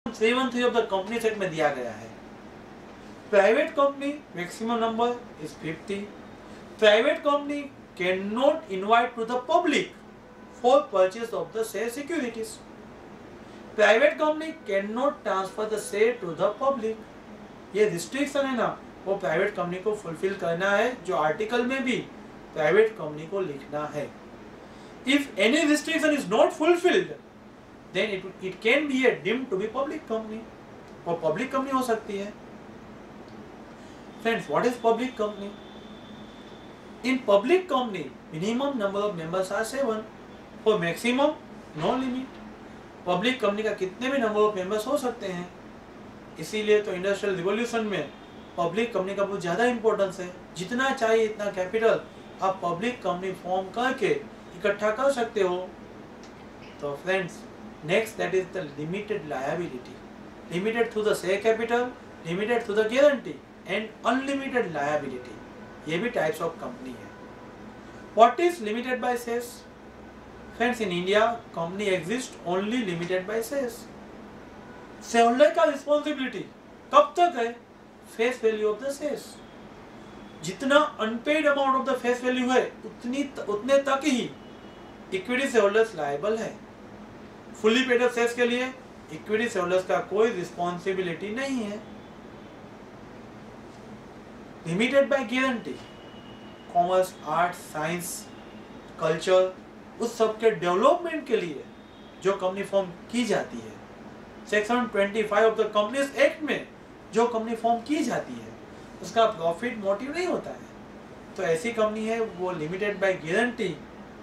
713 of the company act में दिया गया है। Private company maximum number is 50। Private company can not invite to the public for purchase of the share securities. Private company can not transfer the share to the public. ये restriction है ना, वो private company को fulfil करना है, जो article में भी प्राइवेट कंपनी को लिखना है। If any restriction is not fulfilled then it can be a deemed to be public company, वो पब्लिक कंपनी हो सकती है। Friends, what is public company? In public company minimum number of members are 7 for maximum no limit. Public company का कितने भी number of members हो सकते हैं, इसीलिए तो इंडस्ट्रियल रिवॉल्यूशन में पब्लिक कंपनी का बहुत ज़्यादा इंपॉर्टेंस है। जितना चाहिए इतना कैपिटल आप पब्लिक कंपनी फॉर्म करके इकट्ठा कर सकते हो। तो friends, next that is the limited liability, limited through the share capital, limited through the guarantee and unlimited liability। ये भी types of company है। What is limited by shares? Friends, in India company exists only limited by shares। shareholder का responsibility कब तक है? face value of the shares। जितना unpaid amount of the face value है उतने तक ही equity shareholders liable है। फुली पेड अप शेयर्स के लिए इक्विटी शेयरहोल्डर्स का कोई रिस्पॉन्सिबिलिटी नहीं है। Limited by guarantee, commerce, arts, science, culture, उस सब के डेवलपमेंट के लिए जो कंपनी फॉर्म की जाती है, section 25 of the companies act में जो कंपनी फॉर्म की जाती है उसका प्रॉफिट मोटिव नहीं होता है, तो ऐसी कंपनी है वो लिमिटेड बाय गारंटी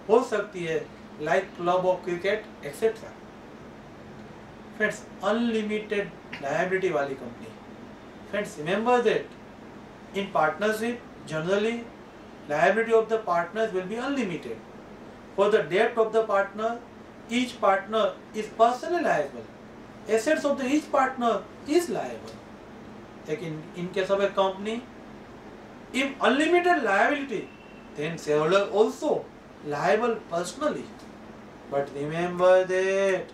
हो सकती है, like club of cricket etcetera. Friends, unlimited liability वाली company, friends remember that in partnership generally liability of the partners will be unlimited. For the डेब्ट of the partner each partner is personally liable, assets of the each partner is liable. लेकिन in case of a company if unlimited liability then shareholder also liable personally, but remember that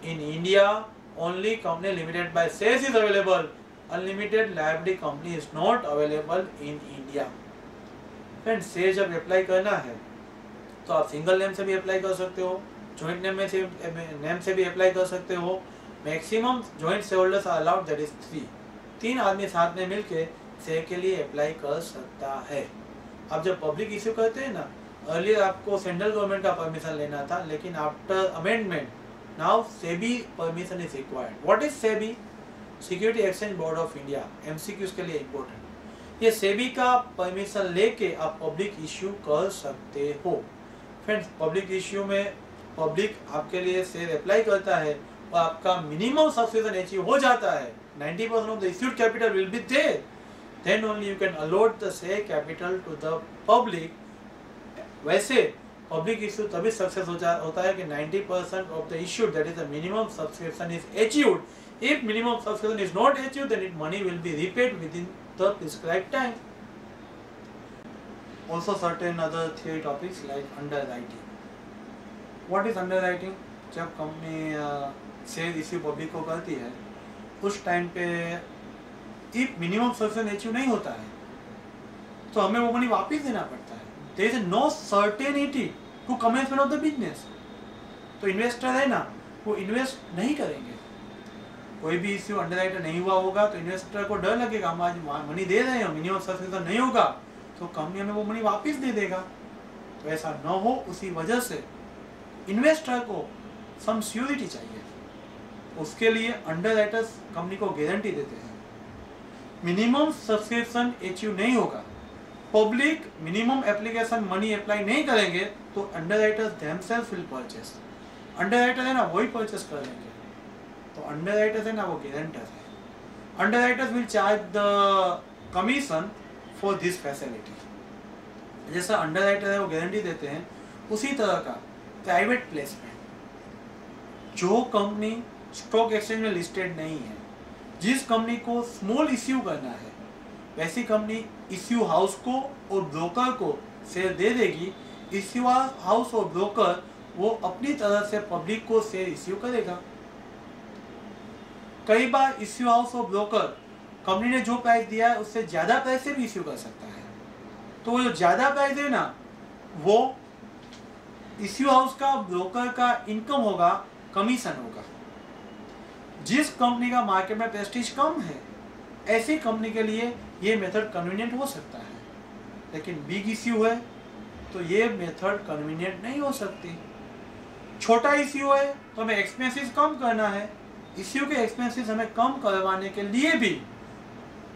in India only company limited by shares is available, unlimited liability company is not available in India। Friends, share जब apply करना है तो आप single name से भी apply कर सकते हो, जॉइंट नेम से भी अप्लाई कर सकते हो। Maximum joint share holders are allowed, that is 3। 3 आदमी साथ में मिलके शेयर के लिए अप्लाई कर सकता है। अब जब पब्लिक इश्यू करते हैं ना, अर्लियर आपको सेंट्रल गवर्नमेंट का परमिशन लेना था, लेकिन after amendment now SEBI permission is required. What is SEBI? Security exchange board of India, MCQs के लिए इम्पोर्टेंट। ये सेबी का परमिशन लेके आप पब्लिक इश्यू कर सकते हो। फ्रेंड्स, पब्लिक इश्यू में पब्लिक आपके लिए शेयर अप्लाई करता है और आपका मिनिमम सब्सक्रिप्शन अचीव हो जाता है, 90% of the issued capital will be there, then only you can allot the share capital to the public. वैसे पब्लिक इश्यू तभी सक्सेस होता है कि 90% of the issue, that is the minimum subscription is achieved. If minimum subscription is not achieved then it money will be repaid within the prescribed time. Also certain other theory topics like underwriting. What is underwriting? जब company share issue public को करती है उस time पे if minimum subscription achieve नहीं होता है तो हमें वो मनी वापस देना पड़ता है। There is no certainty to commencement of the business। तो इन्वेस्टर है ना, वो इन्वेस्ट नहीं करेंगे। कोई भी इश्यू अंडरराइटर नहीं हुआ होगा तो इन्वेस्टर को डर लगेगा, हम आज मनी दे रहे हैं, मिनिमम सब्सक्रिप्शन नहीं होगा तो कंपनी हमें वो मनी वापस दे देगा। तो ऐसा न हो, उसी वजह से इन्वेस्टर को सम सिक्योरिटी चाहिए, उसके लिए अंडरराइटर्स कंपनी को गारंटी देते हैं। मिनिमम सब्सक्रिप्शन अचीव नहीं होगा, public minimum application money apply नहीं करेंगे तो underwriters themselves will purchase. Underwriter है ना, वही परचेस कर लेंगे। तो अंडरराइटर्स है ना, वो गारंटर है। Underwriters will charge the commission for this facility. जैसा अंडरराइटर है वो गारंटी देते हैं, उसी तरह का प्राइवेट प्लेसमेंट, जो कंपनी स्टॉक एक्सचेंज में लिस्टेड नहीं है, जिस कंपनी को स्मॉल इश्यू करना है, वैसी कंपनी इश्यू हाउस को और ब्रोकर को शेयर दे देगी। इश्यू हाउस और ब्रोकर वो अपनी तरह से पब्लिक को शेयर इश्यू करेगा। कई बार इश्यू हाउस और ब्रोकर कंपनी ने जो प्राइस दिया है उससे ज़्यादा प्राइस से भी इश्यू कर सकता है। तो वो जो ज़्यादा प्राइस है ना, वो इश्यू हाउस का, ब्रोकर का इनकम होगा, कमीशन होगा। जिस कंपनी का मार्केट में प्रेस्टीज कम है, ऐसी कंपनी के लिए ये मेथड कन्वीनियंट हो सकता है, लेकिन बिग इश्यू है तो ये मेथड कन्वीनियंट नहीं हो सकती। छोटा इश्यू है तो हमें एक्सपेंसेस कम करना है, इश्यू के एक्सपेंसेस हमें कम करवाने के लिए भी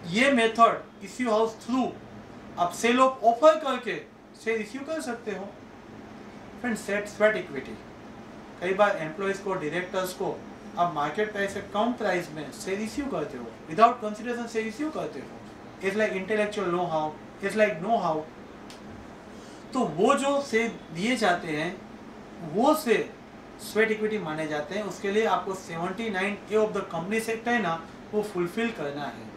ये मेथड इश्यू हाउस थ्रू आप सेल ऑफ ऑफर करके सेल इश्यू कर सकते हो। फ्रेंड्स, स्वेट इक्विटी, कई बार एम्प्लॉयज को, डायरेक्टर्स को आप मार्केट प्राइस से कम प्राइस में सेल इश्यू करते हो, विदाउट कंसिडरेशन सेल इश्यू करते हो। It's like intellectual know how, it's like know how. तो वो जो सेल दिए जाते हैं वो से स्वेट इक्विटी माने जाते हैं। उसके लिए आपको 79A of the company sector है ना, वो फुलफिल करना है।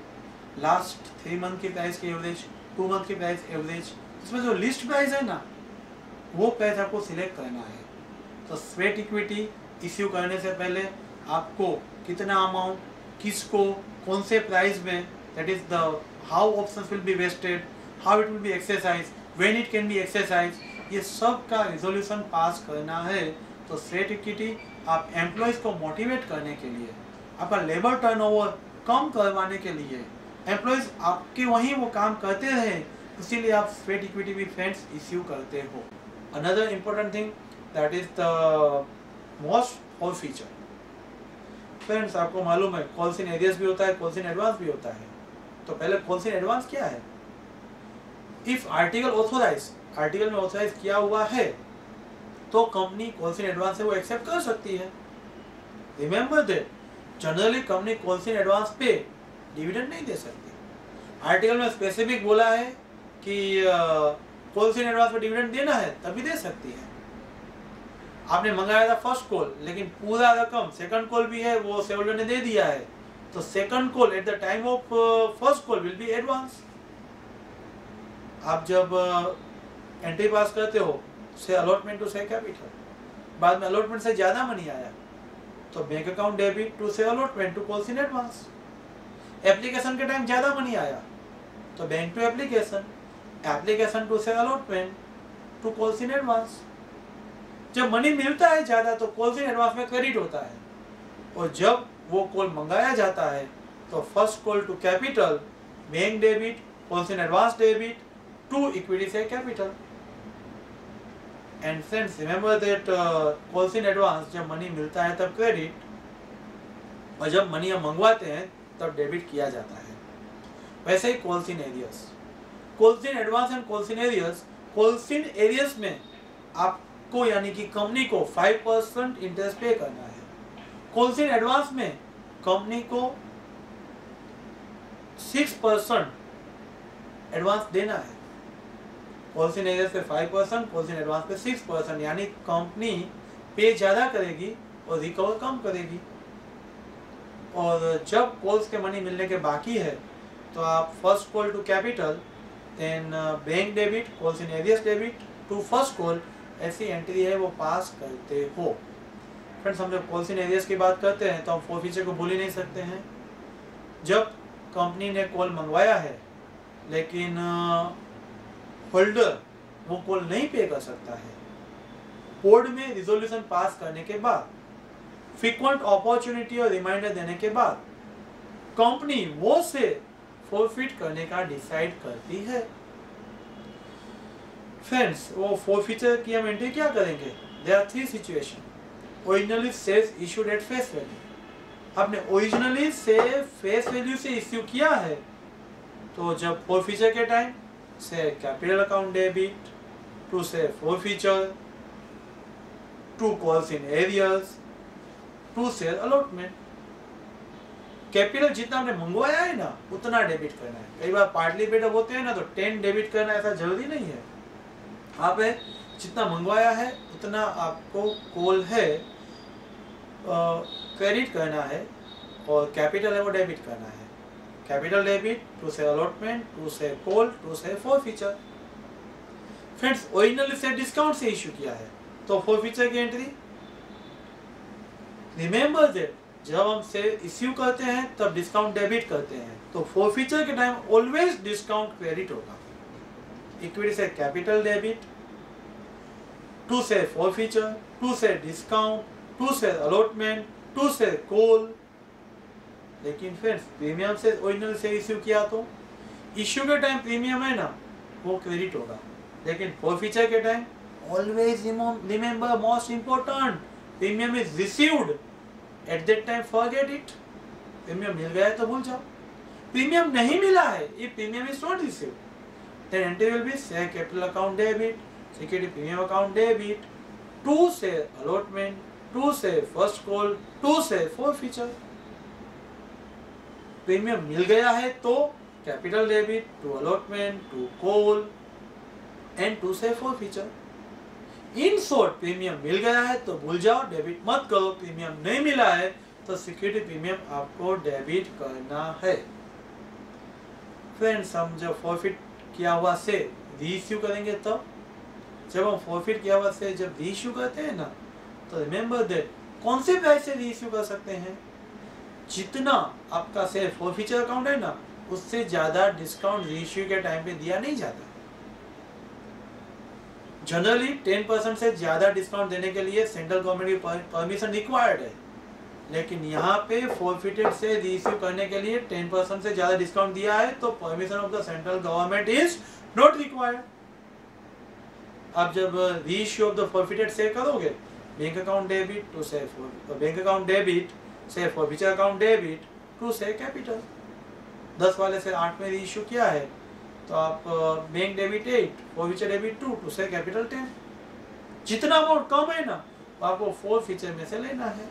लास्ट 3 मंथ की प्राइस की एवरेज, 2 मंथ की प्राइस एवरेज, इसमें जो लिस्ट प्राइस है ना, वो प्राइस आपको सिलेक्ट करना है। तो स्वेट इक्विटी इश्यू करने से पहले आपको कितना अमाउंट, किसको, कौन से प्राइस में, that is the how options will be vested, how it will be exercise, when it can be exercise, ये सब का रिजोल्यूशन पास करना है। तो स्वेट इक्विटी आप एम्प्लॉयज को मोटिवेट करने के लिए, आपका लेबर टर्नओवर कम करवाने के लिए, एम्प्लॉयज आपके वहीं वो काम करते रहे, इसीलिए आप स्वेट इक्विटी भी फ्रेंड्स इश्यू करते हो। Another important thing that is the most और फीचर। फ्रेंड्स, आपको मालूम है कॉल्स इन एरियस भी होता है, कॉल्स इन एडवांस भी होता है। तो पहले कॉल्स इन एडवांस क्या है? इफ आर्टिकल ऑथोराइज, आर्टिकल में ऑथोराइज किया हुआ है तो कंपनी कॉल्स इन एडवांस से वो एक्सेप्ट कर सकती है। Remember that generally company calls in advance पे डिविडेंड नहीं दे सकती। आर्टिकल में स्पेसिफिक बोला है कि कॉल्स इन एडवांस पे डिविडेंड देना है तभी दे सकती है। आपने मंगाया था फर्स्ट कॉल, लेकिन पूरा रकम सेकंड कॉल भी है वो शेयरहोल्डर ने दे दिया है, तो second call at the time of first call will be advance. आप जब एंट्री पास करते हो से अलॉटमेंट टू से कैपिटल, बाद में अलॉटमेंट से ज्यादा मनी आया तो बैंक अकाउंट डेबिट टू से allotment to calls in advance. Application के टाइम ज्यादा मनी आया तो bank to application, application to से allotment to calls in advance. जब मनी मिलता है ज्यादा तो कॉल्स इन एडवांस में क्रेडिट होता है, और जब वो कॉल मंगाया जाता है तो first call to capital, bank debit, calls in advance debit to equity से capital. And friends, remember that calls in advance जब मनी मिलता है तब क्रेडिट, और जब मनी हम मंगवाते हैं तब डेबिट किया जाता है। वैसे he calls in areas, calls in advance and calls in areas. Calls in areas में आपको यानी कि कंपनी को 5% इंटरेस्ट पे करना है। कॉल्स इन एडवांस में कंपनी को 6% एडवांस देना है। कॉल्स इन एरियस पे 5%, कॉल्स इन एडवांस पे 6%, यानी कंपनी पे ज्यादा करेगी और रिकवर कम करेगी। और जब कॉल्स के मनी मिलने के बाकी है तो आप first call to capital, then bank debit, calls in arrears debit to first call, ऐसी एंट्री है वो पास करते हो। फ्रेंड्स, हम जब कॉल्स इन एरियस की बात करते हैं तो हम फोर फीचर को भूल ही नहीं सकते हैं। जब कंपनी ने कॉल मंगवाया है लेकिन होल्डर वो कॉल नहीं पे कर सकता है, बोर्ड में रिजोल्यूशन पास करने के बाद, फ्रीक्वेंट अपॉर्चुनिटी और रिमाइंडर देने के बाद कंपनी वो से फॉरफिट करने का डिसाइड करती है। फ्रेंड्स, वो फॉरफिटर की हम एंट्री क्या करेंगे? There are 3 situation. Originally shares issued at face value, आपने ओरिजिनली से फेस वैल्यू से इश्यू किया है तो जब फॉरफिचर के टाइम से कैपिटल अकाउंट डेबिट टू से forfeiture to calls in arrears to share allotment. Capital जितना आपने मंगवाया है ना उतना डेबिट करना है। कई बार पार्टली पेड होते हैं ना तो 10 डेबिट करना ऐसा जरूरी नहीं है। आप जितना मंगवाया है उतना आपको कॉल है क्रेडिट करना है, और कैपिटल है वो डेबिट करना है। कैपिटल डेबिट टू से अलॉटमेंट टू से कॉल टू से फॉरफिचर। फ्रेंड्स, ओरिजिनली से डिस्काउंट से इश्यू किया है तो फॉरफिचर की एंट्री, रिमेंबर दैट जब हम शेयर इश्यू करते हैं तब डिस्काउंट डेबिट करते हैं, तो फॉरफीचर के टाइम ऑलवेज डिस्काउंट क्रेडिट होगा। इक्विटी से कैपिटल डेबिट, टू से फॉरफीचर, टू से डिस्काउंट, टू से अलॉटमेंट, टू से कॉल। लेकिन फ्रेंड्स प्रीमियम से ओरिजिनल से इश्यू किया तो इश्यू के टाइम प्रीमियम है ना वो क्रेडिट होगा, लेकिन फॉरफीचर के time always remember most important, premium is received at that time, forget it. Premium मिल गया है तो भूल जाओ, प्रीमियम नहीं मिला है, if premium is not received then entry will be share capital account debit, security premium account debit, to से अलॉटमेंट, टू से फर्स्ट कॉल, टू से फॉरफीचर। प्रीमियम मिल गया है तो capital debit, to allotment, to call and to से forfeiture. In short premium मिल गया है तो भूल जाओ, डेबिट मत करो। प्रीमियम नहीं मिला है तो सिक्योरिटी प्रीमियम आपको डेबिट करना है। फ्रेंड्स हम जब फॉरफिट किया हुआ से रीइश्यू करेंगे तब, जब हम फॉरफिट किया हुआ से जब रीइश्यू करते हैं ना, तो रिमेंबर दैट कौन से प्राइस से रीइश्यू कर सकते हैं, जितना आपका शेयर फॉरफीचर अकाउंट है ना उससे ज्यादा डिस्काउंट रीइश्यू के टाइम पे दिया नहीं जाता। जनरली 10% से ज्यादा डिस्काउंट देने के लिए सेंट्रल गवर्नमेंट की परमिशन रिक्वायर्ड है, लेकिन यहाँ पे फॉरफिटेड से रीइश्यू करने के लिए 10% से ज्यादा डिस्काउंट दिया है तो permission of the central government is not required. आप जब रीइश्यू ऑफ द फॉरफिटेड से करोगे, बैंक अकाउंट डेबिट टू से बैंक अकाउंट डेबिट से फॉरफीचर अकाउंट डेबिट टू से कैपिटल, 10 वाले से 8 में रीइश्यू किया है तो आप bank debit 8, forfeiture debit 2, to से कैपिटल 10। जितना अमाउंट कम है ना तो आपको फॉरफीचर में से लेना है,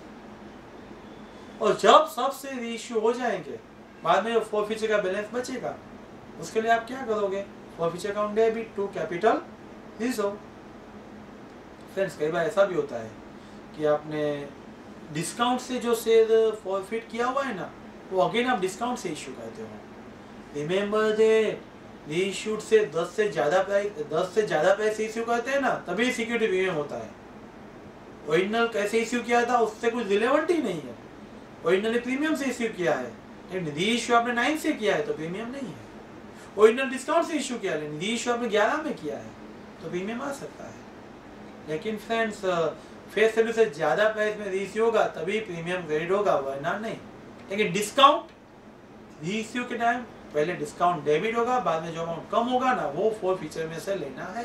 और जब सबसे रीइश्यू हो जाएंगे बाद में जो फॉरफीचर का बैलेंस बचेगा उसके लिए आप क्या करोगे, forfeiture account debit to capital reserve. Friends कई बार ऐसा भी होता है कि आपने डिस्काउंट से जो शेयर फॉरफिट किया हुआ है ना वो अगेन आप डिस्काउंट से इश्यू करते हो। रिमेंबर दैट रीइश्यूड से 10 से ज्यादा प्राइस इश्यू करते हैं ना तभी सिक्योरिटी प्रीमियम होता है। ओरिजिनल कैसे इश्यू किया था उससे कुछ रिलेवेंट ही नहीं है, ओरिजिनली प्रीमियम से इश्यू किया है, लेकिन रीइश्यू आपने 9 से किया है तो प्रीमियम नहीं है। ओरिजिनल डिस्काउंट से इश्यू किया लेकिन रीइश्यू आपने 11 में किया है तो प्रीमियम आ सकता है। लेकिन फ्रेंड्स फेस वैल्यू से ज्यादा प्राइस में रीइश्यू होगा तभी प्रीमियम क्रेडिट होगा, वरना नहीं। लेकिन डिस्काउंट रीइश्यू के टाइम पहले डिस्काउंट डेबिट होगा, बाद में जो अमाउंट कम होगा ना वो फॉरफीचर में से लेना है।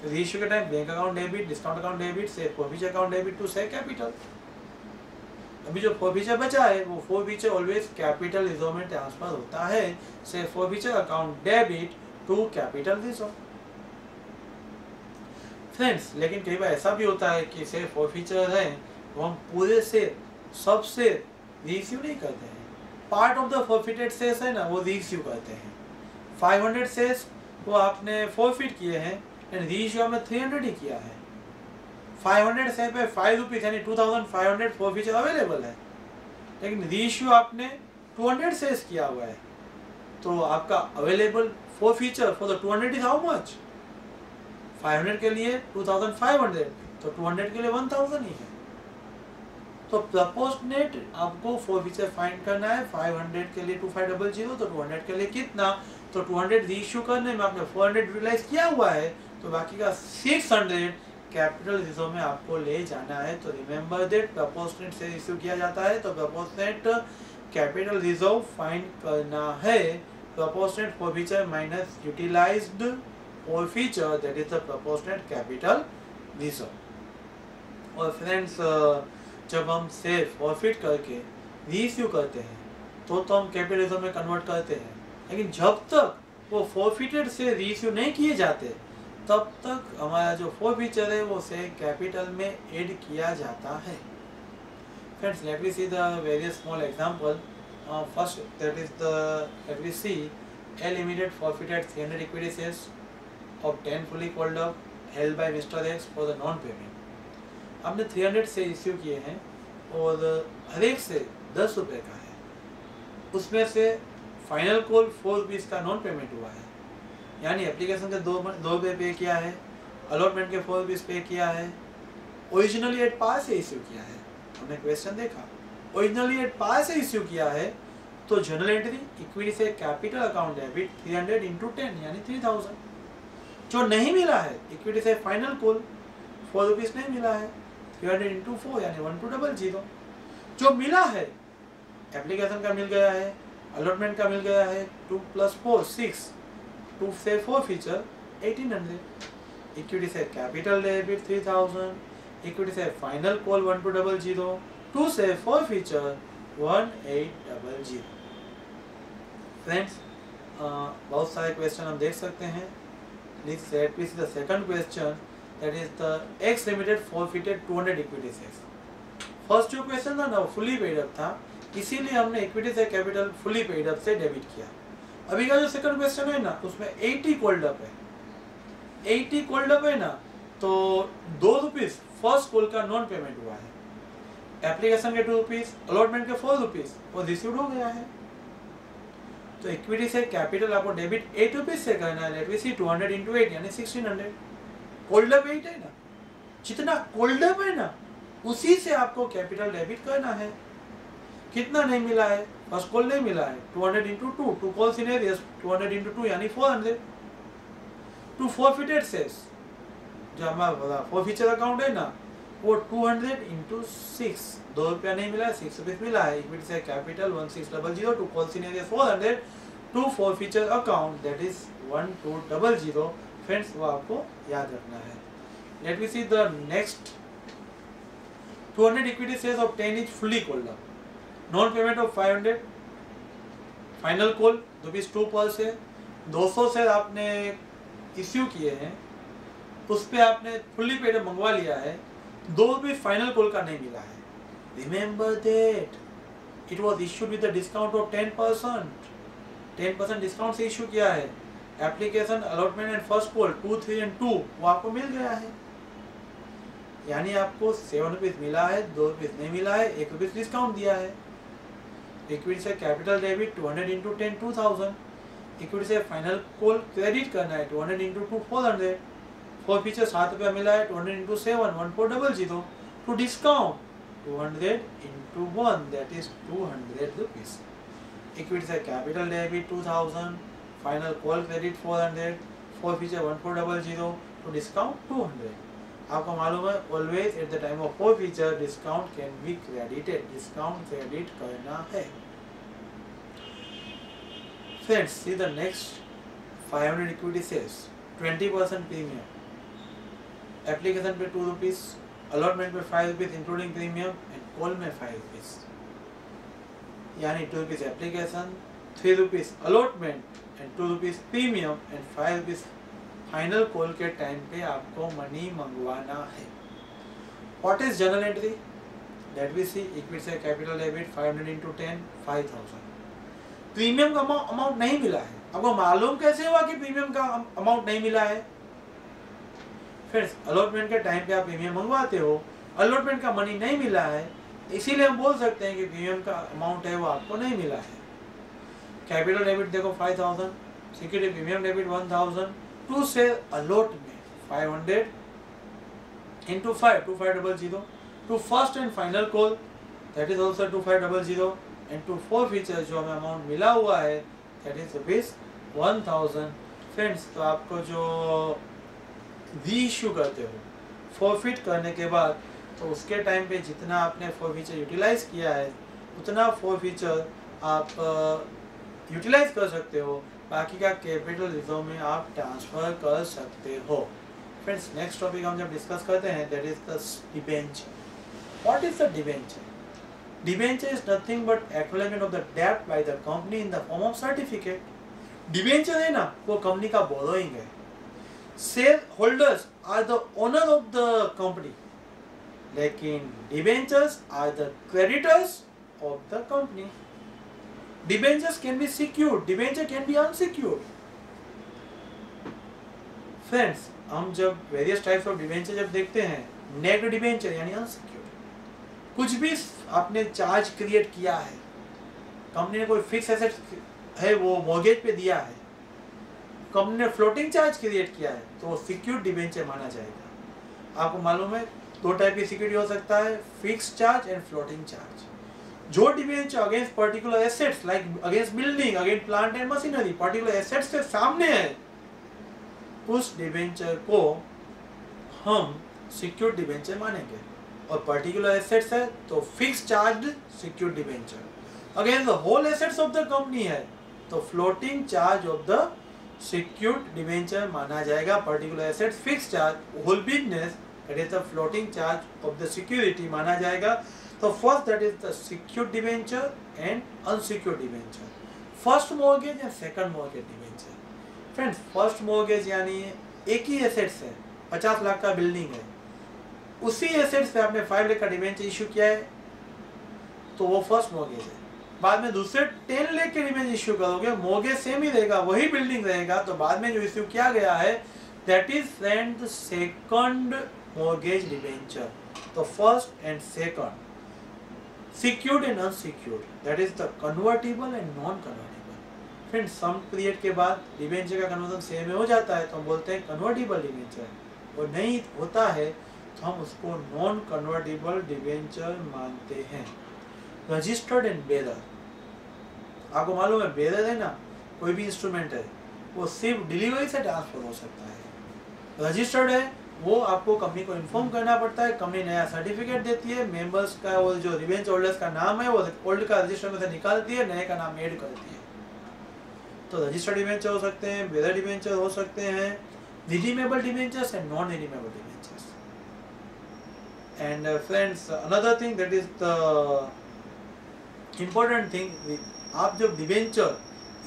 तो रीइश्यू के time bank account debit, discount account debit से फॉरफीचर अकाउंट डेबिट टू से कैपिटल। अभी जो फॉरफीचर बचा है वो फॉरफीचर ऑलवेज कैपिटल रिजर्व में ट्रांसफर होता है, से forfeiture account debit to capital reserve. Friends लेकिन कई बार ऐसा भी होता है कि से फॉरफीचर है वो हम पूरे से सबसे रीइश्यू नहीं करते हैं, part of the forfeited shares है ना वो रीइश्यू करते हैं। 500 शेयर्स वो आपने फॉरफिट किए हैं एंड रीइश्यू आपने 300 ही किया है। 500 शेयर पे 5 रुपीज यानी 2500 फॉरफिचर अवेलेबल है, लेकिन रीइश्यू आपने 200 शेयर्स किया हुआ है तो आपका available forfeiture for the 200 is how much, 500 के लिए 2500 तो 200 के लिए 1000 ही है। तो प्रपोर्शनेट आपको फॉरफीचर फाइंड करना है। 500 के लिए 2500 तो 200 के लिए कितना, तो 200 रीइश्यू करने में आपने 400 यूटिलाइज किया हुआ है तो बाकी का 600 कैपिटल रिजर्व में आपको ले जाना है। तो रिमेंबर दैट प्रपोर्शनेट से इश्यू किया जाता है तो प्रपोर्शनेट कैपिटल रिजर्व फाइंड करना है। Proportionate forfeiture minus utilised forfeiture that is the proportionate capital reserve. और फ्रेंड्स जब हम शेयर फॉरफिट करके रीइश्यू करते हैं तो हम कैपिटल रिजर्व में कन्वर्ट करते हैं, लेकिन जब तक वो फॉरफिटेड से रीइश्यू नहीं किए जाते तब तक हमारा जो फॉरफीचर है वो शेयर कैपिटल में ऐड किया जाता है। Friends let me see the various small example. First that is the let me see A limited forfeited 300 equity shares of 10 fully called up held by mister X for the non payment. हमने 300 से issue किए हैं और हर एक से 10 रुपये का है, उसमें से फाइनल कॉल 4 रुपीज़ का नॉन पेमेंट हुआ है, यानी एप्लीकेशन के 2 रुपये पे किया है, अलॉटमेंट के 4 रुपीज़ पे किया है, ओरिजिनली एट पास से इश्यू किया है। हमने क्वेश्चन देखा ओरिजिनली एट पार से इश्यू किया है तो जर्नल एंट्री इक्विटी से कैपिटल अकाउंट डेबिट 300 इंटू 10 यानी 3000। जो नहीं मिला है इक्विटी से फाइनल कॉल 4 रुपीज नहीं मिला है 300 इंटू 4 यानी 1200। जो मिला है एप्लीकेशन का मिल गया है, अलॉटमेंट का मिल गया है 2 + 4 6, 2 से 4 फीचर 1800, इक्विटी से कैपिटल डेबिट 3000, इक्विटी से फाइनल कॉल 1200, 2 से 4 फीचर 1800। फ्रेंड्स बहुत सारे क्वेश्चन हम देख सकते हैं। Please see the second question, that is the X Limited forfeited 200 equity shares। First जो क्वेश्चन था ना फुली पेड अप था, इसीलिए हमने इक्विटी से कैपिटल फुली पेड अप से डेबिट किया। अभी का जो सेकंड क्वेश्चन है ना उसमें 80 कॉल्ड अप है, 80 कॉल्ड अप है ना, तो 2 रुपीज फर्स्ट कॉल का नॉन पेमेंट हुआ है, एप्लीकेशन के 2 रुपीज, अलॉटमेंट के 4 रुपीज और रिसीव्ड हो गया है। तो इक्विटी से कैपिटल आपको डेबिट 8 रुपीज से करना है। लेट वी सी 200 इंटू 8 यानी 1600। कोल्ड अप 8 है ना, जितना कोल्ड अप है ना उसी से आपको कैपिटल डेबिट करना है। कितना नहीं मिला है, फर्स्ट कॉल नहीं मिला है 200 into 2, 2 calls in areas 200 into 2 यानी 400। टू फॉरफिटेड शेयर्स जो हमारा फॉरफीचर अकाउंट है ना वो 200 इंटू 6, 2 रुपया नहीं मिला है 6 रुपीज मिला है। इक्विटी से capital 1600, 2 calls in arrears 400, 2 forfeiture account that is 1200। Friends वो आपको याद रखना है। Let we see the next 200 equity shares of 10 is fully called up, non payment of 500, final call ₹2 पर से 200 शेयर आपने इश्यू किए हैं, उस पे आपने फुली पेड मंगवा लिया है, 2 रुपये फाइनल कॉल का नहीं मिला है। Remember that it was issued with the discount of 10%, 10% discount से इश्यू किया है। Application, allotment and first call 2, 3 and 2 वो आपको मिल गया है, यानी आपको 7 रुपीज मिला है, 2 रुपीज नहीं मिला है, 1 रुपीज डिस्काउंट दिया है। इक्विटी से कैपिटल डेबिट 200 इंटू 10 2000, इक्विटी से फाइनल कॉल क्रेडिट करना है 200 इंटू 2 400, फॉर फीचर 7 रुपया मिला है 200 into 7 1400, to discount 200 into 1 that is 200 rupees. Equity से capital debit 2000, final call credit 400, forfeiture 1400, to discount 200। आपको मालूम है always at the time of forfeiture discount can be credited, discount credit करना है। Friends see the next 500 equity shares 20% premium, application पे 2 rupees, allotment पे 5 rupees including premium and call में 5 rupees, यानी 2 rupees application, 3 rupees allotment and 2 rupees premium and 5 rupees final call के time पे आपको money मंगवाना है। What is journal entry? That we see equity से कैपिटल डेबिट 500 इंटू 10 5000। प्रीमियम का amount नहीं मिला है, आपको मालूम कैसे हुआ कि प्रीमियम का अमाउंट नहीं मिला है? फ्रेंड्स अलॉटमेंट के टाइम पे आप प्रीमियम मंगवाते हो, अलॉटमेंट का मनी नहीं मिला है, इसीलिए हम बोल सकते हैं कि प्रीमियम का अमाउंट है वो आपको नहीं मिला है। कैपिटल डेबिट देखो 5000, सिक्योरिटी प्रीमियम डेबिट 1000, टू से allotment 500 into 5 2500, to first and final call that is also 2500 and to 4 feature जो हमें अमाउंट मिला हुआ है दैट इज रुपीज 1000। फ्रेंड्स तो आपको जो री इश्यू करते हो फॉरफिट करने के बाद, तो उसके टाइम पे जितना आपने फॉर फीचर यूटिलाइज किया है उतना फॉर फीचर आप यूटिलाइज कर सकते हो, बाकी का कैपिटल रिजर्व में आप ट्रांसफर कर सकते हो। फ्रेंड्स नेक्स्ट टॉपिक हम जब डिस्कस करते हैं that is the debenture. What is the debenture? Debenture is nothing but acknowledgement of the debt by the company in the form of certificate. Debenture है ना वो कंपनी का बोरोइंग है। Share holders are the owner of the company, लेकिन debentures are the creditors of the company. Debentures can be secured, debenture can be unsecured. Friends, हम जब various types of debenture जब देखते हैं, नेट डिबेंचर यानी unsecured, कुछ भी आपने चार्ज क्रिएट किया है, कंपनी ने कोई फिक्स एसेट है वो मॉर्गेज पे दिया है, कंपनी ने फ्लोटिंग चार्ज क्रिएट किया है, तो वो सिक्योर्ड डिबेंचर माना जाएगा। आपको मालूम है 2 टाइप की सिक्योरिटी हो सकता है, fix charge and floating charge. जो debenture against particular assets like against building, against plant and machinery, particular assets के सामने है, उस डिबेंचर को हम सिक्योर्ड डिबेंचर मानेंगे। और पर्टिकुलर एसेट्स है तो fix charge secured debenture. Against the whole assets of the company है तो floating charge of the secured debenture माना जाएगा। Particular assets fix charge, whole business that is the floating charge of the security माना जाएगा। तो first that is the secured debenture and unsecured debenture, first mortgage and second mortgage debenture. Friends, first mortgage यानी एक ही assets है, 50 लाख का building है, उसी assets पे आपने 5 लाख का डिबेंचर इशू किया है तो वो फर्स्ट मॉर्गेज है। बाद में दूसरे 10 लाख के डिबेंचर इशू करोगे, मॉर्गेज सेम ही रहेगा, वही बिल्डिंग रहेगा, तो बाद में जो इशू किया गया है that is friend second mortgage debenture. तो first and second, secured and unsecured, that is the convertible and non convertible. Friends, some period के बाद डिबेंचर का कन्वर्जन सेम में हो जाता है तो हम बोलते हैं कन्वर्टिबल डिबेंचर, और नहीं होता है तो हम उसको नॉन कन्वर्टिबल डिबेंचर मानते हैं। रजिस्टर्ड एंड बेरर, आपको मालूम है बेरर है ना, कोई भी इंस्ट्रूमेंट है वो सिर्फ डिलीवरी से ट्रांसफर हो सकता है। रजिस्टर्ड है वो आपको कंपनी को इन्फॉर्म करना पड़ता है, कंपनी नया सर्टिफिकेट देती है, मेंबर्स का वो जो डिबेंचर होल्डर्स का नाम है वो ओल्ड का रजिस्टर में से निकालती है, नए का नाम ऐड करती है। तो रजिस्टर्ड डिबेंचर हो सकते हैं, बेरर डिबेंचर हो सकते हैं, redeemable debentures and non redeemable debentures. And friends, another thing that is the important thing, आप जब डिबेंचर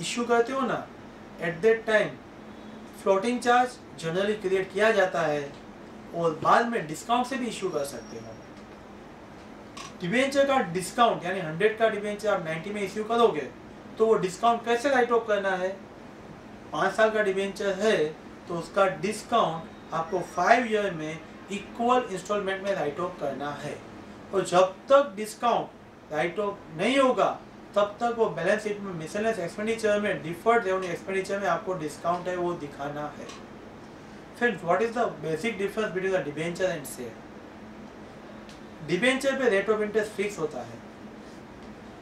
इश्यू करते हो ना, eight that time floating charge generally create किया जाता है और बाद में डिस्काउंट से भी इश्यू कर सकते हो। डिबेंचर का डिस्काउंट यानी 100 का डिबेंचर आप 90 में इश्यू करोगे तो वो डिस्काउंट कैसे राइट ऑफ करना है? 5 साल का डिबेंचर है तो उसका डिस्काउंट आपको 5 ईयर में इक्वल इंस्टॉलमेंट में राइट ऑफ करना है, और जब तक डिस्काउंट राइट ऑफ नहीं होगा तब तक वो बैलेंस शीट में मिसलेनियस एक्सपेंडिचर में, डिफर्ड रेवेन्यू एक्सपेंडिचर में आपको डिस्काउंट है वो दिखाना है। Friends, what is the basic difference between the debenture and share? Debenture पे रेट ऑफ इंटरेस्ट फिक्स होता है,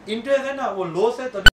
इंटरेस्ट है ना वो लॉस है तभी